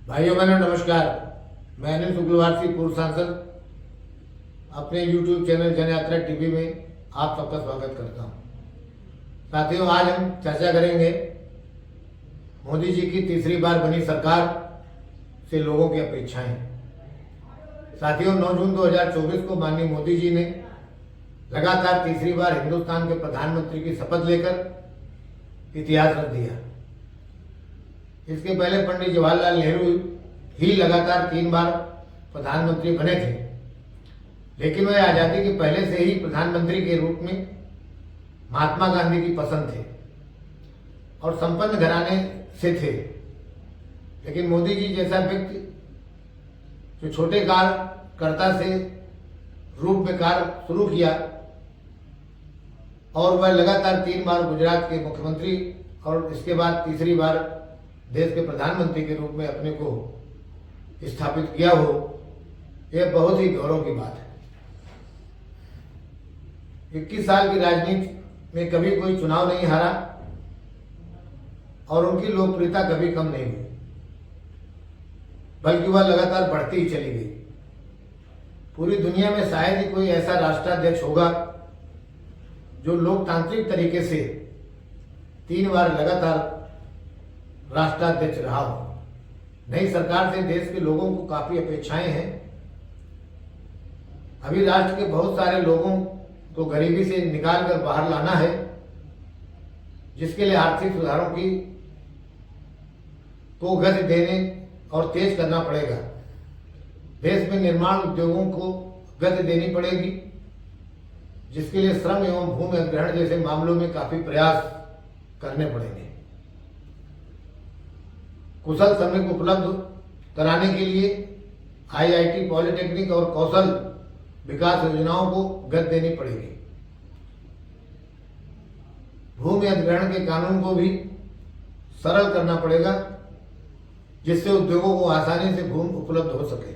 भाइयों बहनों नमस्कार। मैं अनिल शुक्रवार पूर्व सांसद अपने YouTube चैनल जनयात्रा टीवी में आप सबका स्वागत करता हूं। साथियों, आज हम चर्चा करेंगे मोदी जी की तीसरी बार बनी सरकार से लोगों की अपेक्षाएं। साथियों, 9 जून 2024 को माननीय मोदी जी ने लगातार तीसरी बार हिंदुस्तान के प्रधानमंत्री की शपथ लेकर इतिहास रच दिया। इसके पहले पंडित जवाहरलाल नेहरू ही लगातार 3 बार प्रधानमंत्री बने थे, लेकिन वह आजादी के पहले से ही प्रधानमंत्री के रूप में महात्मा गांधी की पसंद थे और संपन्न घराने से थे। लेकिन मोदी जी जैसा व्यक्ति जो छोटे कार्यकर्ता से रूप में कार्य शुरू किया और वह लगातार 3 बार गुजरात के मुख्यमंत्री और इसके बाद तीसरी बार देश के प्रधानमंत्री के रूप में अपने को स्थापित किया हो, यह बहुत ही गौरव की बात है। 21 साल की राजनीति में कभी कोई चुनाव नहीं हारा और उनकी लोकप्रियता कभी कम नहीं हुई, बल्कि वह लगातार बढ़ती ही चली गई। पूरी दुनिया में शायद ही कोई ऐसा राष्ट्राध्यक्ष होगा जो लोकतांत्रिक तरीके से 3 बार लगातार राष्ट्राध्यक्ष रहा हो। नई सरकार से देश के लोगों को काफी अपेक्षाएं हैं। अभी राष्ट्र के बहुत सारे लोगों को गरीबी से निकालकर बाहर लाना है, जिसके लिए आर्थिक सुधारों की को गति देने और तेज करना पड़ेगा। देश में निर्माण उद्योगों को गति देनी पड़ेगी, जिसके लिए श्रम एवं भूमि अधिग्रहण जैसे मामलों में काफी प्रयास करने पड़ेंगे। कुशल श्रमिक उपलब्ध कराने के लिए IIT, पॉलिटेक्निक और कौशल विकास योजनाओं को गति देनी पड़ेगी। भूमि अधिग्रहण के कानून को भी सरल करना पड़ेगा, जिससे उद्योगों को आसानी से भूमि उपलब्ध हो सके।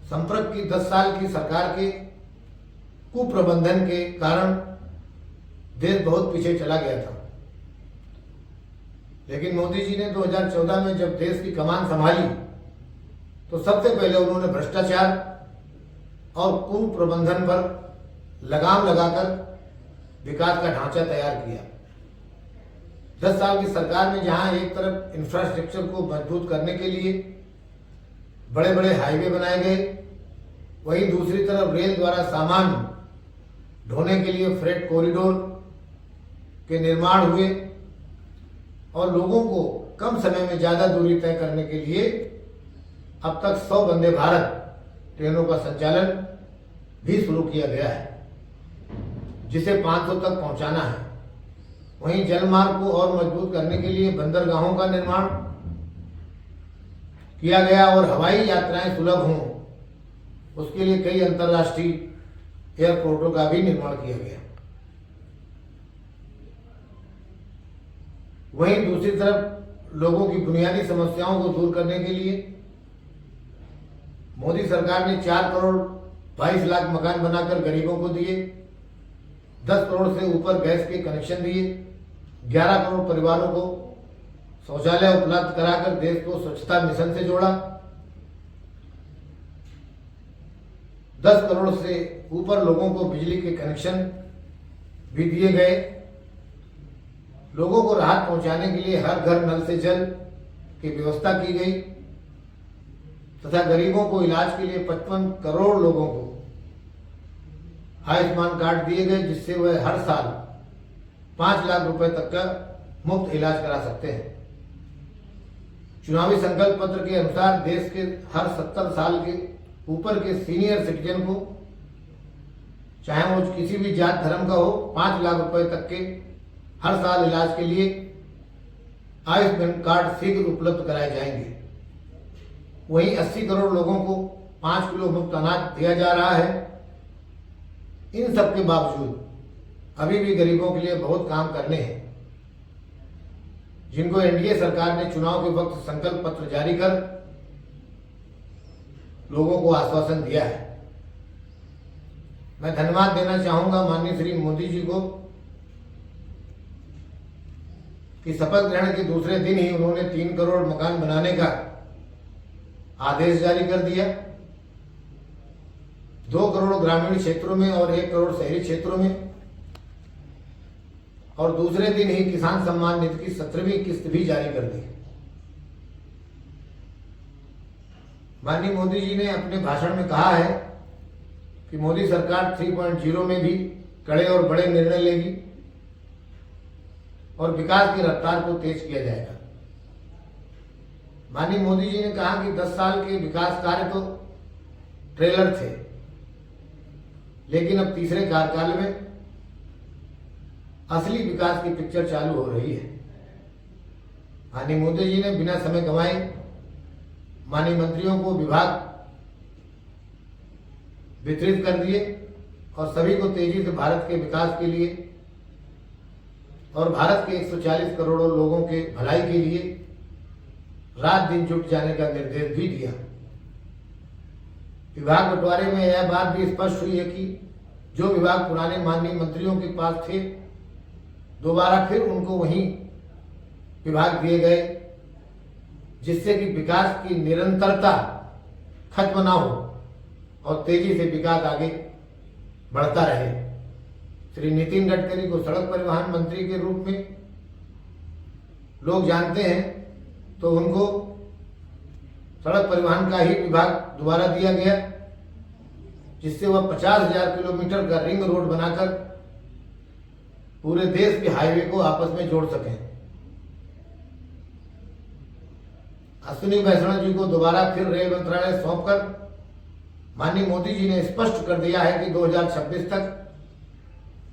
संपर्क की 10 साल की सरकार के कुप्रबंधन के कारण देश बहुत पीछे चला गया था, लेकिन मोदी जी ने 2014 में जब देश की कमान संभाली तो सबसे पहले उन्होंने भ्रष्टाचार और कुप्रबंधन पर लगाम लगाकर विकास का ढांचा तैयार किया। 10 साल की सरकार में जहां एक तरफ इंफ्रास्ट्रक्चर को मजबूत करने के लिए बड़े बड़े हाईवे बनाए गए, वहीं दूसरी तरफ रेल द्वारा सामान ढोने के लिए फ्रेट कॉरिडोर के निर्माण हुए और लोगों को कम समय में ज्यादा दूरी तय करने के लिए अब तक 100 वंदे भारत ट्रेनों का संचालन भी शुरू किया गया है, जिसे 500 तक पहुंचाना है। वहीं जलमार्ग को और मजबूत करने के लिए बंदरगाहों का निर्माण किया गया और हवाई यात्राएं सुलभ हों, उसके लिए कई अंतर्राष्ट्रीय एयरपोर्टों का भी निर्माण किया गया। वहीं दूसरी तरफ लोगों की बुनियादी समस्याओं को दूर करने के लिए मोदी सरकार ने 4 करोड़ 22 लाख मकान बनाकर गरीबों को दिए, 10 करोड़ से ऊपर गैस के कनेक्शन दिए, 11 करोड़ परिवारों को शौचालय उपलब्ध कराकर देश को स्वच्छता मिशन से जोड़ा, 10 करोड़ से ऊपर लोगों को बिजली के कनेक्शन भी दिए गए। लोगों को राहत पहुंचाने के लिए हर घर नल से जल की व्यवस्था की गई तथा गरीबों को इलाज के लिए 55 करोड़ लोगों को आयुष्मान कार्ड दिए गए, जिससे वह हर साल 5 लाख रुपए तक का मुफ्त इलाज करा सकते हैं। चुनावी संकल्प पत्र के अनुसार देश के हर 70 साल के ऊपर के सीनियर सिटीजन को, चाहे वो किसी भी जात धर्म का हो, 5 लाख रुपए तक के हर साल इलाज के लिए आयुष्मान कार्ड शीघ्र उपलब्ध कराए जाएंगे। वहीं 80 करोड़ लोगों को 5 किलो मुफ्त अनाज दिया जा रहा है। इन सब के बावजूद अभी भी गरीबों के लिए बहुत काम करने हैं, जिनको एनडीए सरकार ने चुनाव के वक्त संकल्प पत्र जारी कर लोगों को आश्वासन दिया है। मैं धन्यवाद देना चाहूंगा माननीय श्री मोदी जी को कि शपथ ग्रहण के दूसरे दिन ही उन्होंने 3 करोड़ मकान बनाने का आदेश जारी कर दिया। 2 करोड़ ग्रामीण क्षेत्रों में और 1 करोड़ शहरी क्षेत्रों में, और दूसरे दिन ही किसान सम्मान निधि की 17वीं किस्त भी जारी कर दी। माननीय मोदी जी ने अपने भाषण में कहा है कि मोदी सरकार 3.0 में भी कड़े और बड़े निर्णय लेगी और विकास की रफ्तार को तेज किया जाएगा। माननीय मोदी जी ने कहा कि 10 साल के विकास कार्य तो ट्रेलर थे, लेकिन अब तीसरे कार्यकाल में असली विकास की पिक्चर चालू हो रही है। माननीय मोदी जी ने बिना समय गंवाए माननीय मंत्रियों को विभाग वितरित कर दिए और सभी को तेजी से भारत के विकास के लिए और भारत के 140 करोड़ लोगों के भलाई के लिए रात दिन जुट जाने का निर्देश भी दिया। विभाग बंटवारे में यह बात भी स्पष्ट हुई है कि जो विभाग पुराने माननीय मंत्रियों के पास थे, दोबारा फिर उनको वहीं विभाग दिए गए, जिससे कि विकास की निरंतरता खत्म ना हो और तेजी से विकास आगे बढ़ता रहे। श्री नितिन गडकरी को सड़क परिवहन मंत्री के रूप में लोग जानते हैं, तो उनको सड़क परिवहन का ही विभाग दोबारा दिया गया, जिससे वह 50,000 किलोमीटर का रिंग रोड बनाकर पूरे देश के हाईवे को आपस में जोड़ सकें। अश्विनी वैष्णव जी को दोबारा फिर रेल मंत्रालय सौंपकर माननीय मोदी जी ने स्पष्ट कर दिया है कि 2026 तक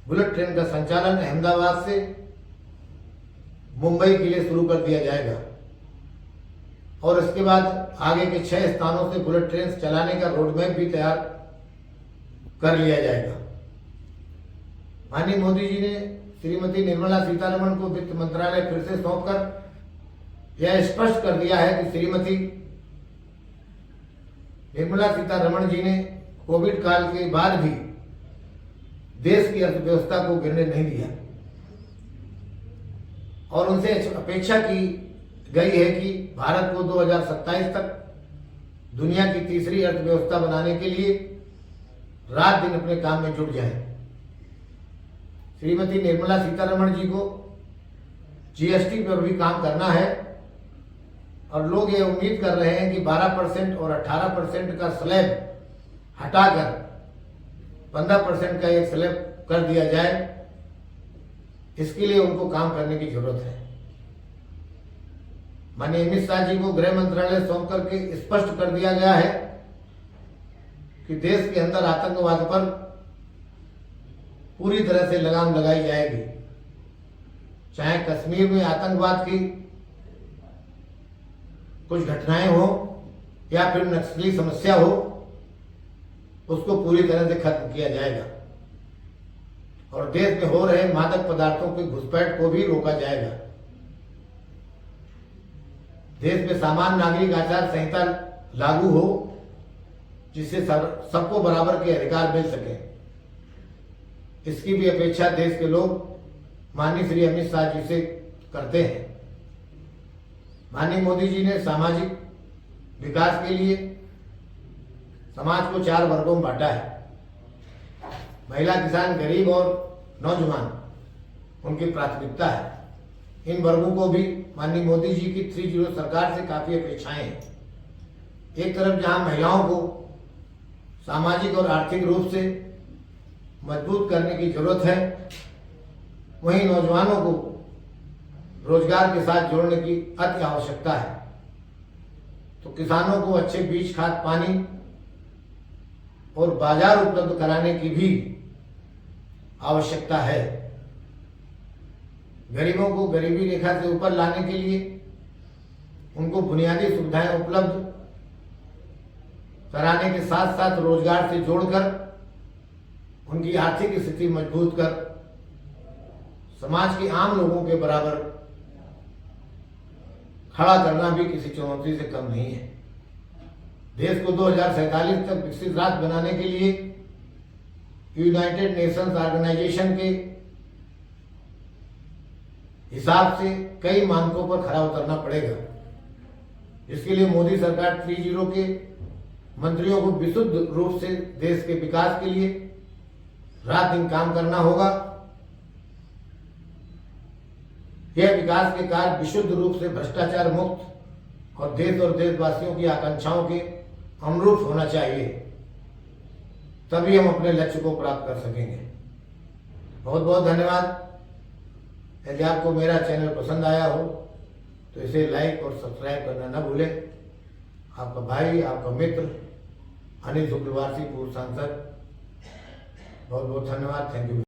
बुलेट ट्रेन का संचालन अहमदाबाद से मुंबई के लिए शुरू कर दिया जाएगा और इसके बाद आगे के 6 स्थानों से बुलेट ट्रेन चलाने का रोडमैप भी तैयार कर लिया जाएगा। माननीय मोदी जी ने श्रीमती निर्मला सीतारमण को वित्त मंत्रालय फिर से सौंपकर यह स्पष्ट कर दिया है कि श्रीमती निर्मला सीतारमण जी ने कोविड काल के बाद भी देश की अर्थव्यवस्था को गिरने नहीं दिया और उनसे अपेक्षा की गई है कि भारत को 2027 तक दुनिया की तीसरी अर्थव्यवस्था बनाने के लिए रात दिन अपने काम में जुट जाए। श्रीमती निर्मला सीतारमण जी को जीएसटी पर भी काम करना है और लोग ये उम्मीद कर रहे हैं कि 12% और 18% का स्लैब हटाकर 15% का एक स्लैब कर दिया जाए। इसके लिए उनको काम करने की जरूरत है। माननीय अमित शाह जी को गृह मंत्रालय सौंप करके स्पष्ट कर दिया गया है कि देश के अंदर आतंकवाद पर पूरी तरह से लगाम लगाई जाएगी। चाहे कश्मीर में आतंकवाद की कुछ घटनाएं हो या फिर नक्सली समस्या हो, उसको पूरी तरह से खत्म किया जाएगा और देश में हो रहे मादक पदार्थों की घुसपैठ को भी रोका जाएगा। देश में सामान्य नागरिक आचार संहिता लागू हो, जिससे सबको बराबर के अधिकार मिल सके। इसकी भी अपेक्षा देश के लोग माननीय श्री अमित शाह जी से करते हैं। माननीय मोदी जी ने सामाजिक विकास के लिए समाज को 4 वर्गों में बांटा है। महिला, किसान, गरीब और नौजवान उनकी प्राथमिकता है। इन वर्गों को भी माननीय मोदी जी की 3.0 सरकार से काफी अपेक्षाएं हैं। एक तरफ जहां महिलाओं को सामाजिक और आर्थिक रूप से मजबूत करने की जरूरत है, वहीं नौजवानों को रोजगार के साथ जोड़ने की अति आवश्यकता है। तो किसानों को अच्छे बीज, खाद, पानी और बाजार उपलब्ध कराने की भी आवश्यकता है। गरीबों को गरीबी रेखा से ऊपर लाने के लिए उनको बुनियादी सुविधाएं उपलब्ध कराने के साथ साथ रोजगार से जोड़कर उनकी आर्थिक स्थिति मजबूत कर समाज के आम लोगों के बराबर खड़ा करना भी किसी चुनौती से कम नहीं है। देश को 2047 तक विकसित राष्ट्र बनाने के लिए यूनाइटेड नेशंस ऑर्गेनाइजेशन के हिसाब से कई मानकों पर खरा उतरना पड़ेगा। इसके लिए मोदी सरकार 3.0 के मंत्रियों को विशुद्ध रूप से देश के विकास के लिए रात दिन काम करना होगा। यह विकास के कार्य विशुद्ध रूप से भ्रष्टाचार मुक्त और देशवासियों की आकांक्षाओं के अनुरूप होना चाहिए, तभी हम अपने लक्ष्य को प्राप्त कर सकेंगे। बहुत बहुत धन्यवाद। यदि आपको मेरा चैनल पसंद आया हो तो इसे लाइक और सब्सक्राइब करना न भूलें। आपका भाई, आपका मित्र अनिल शुक्लवारसी, पूर्व सांसद। बहुत बहुत धन्यवाद। Thank you.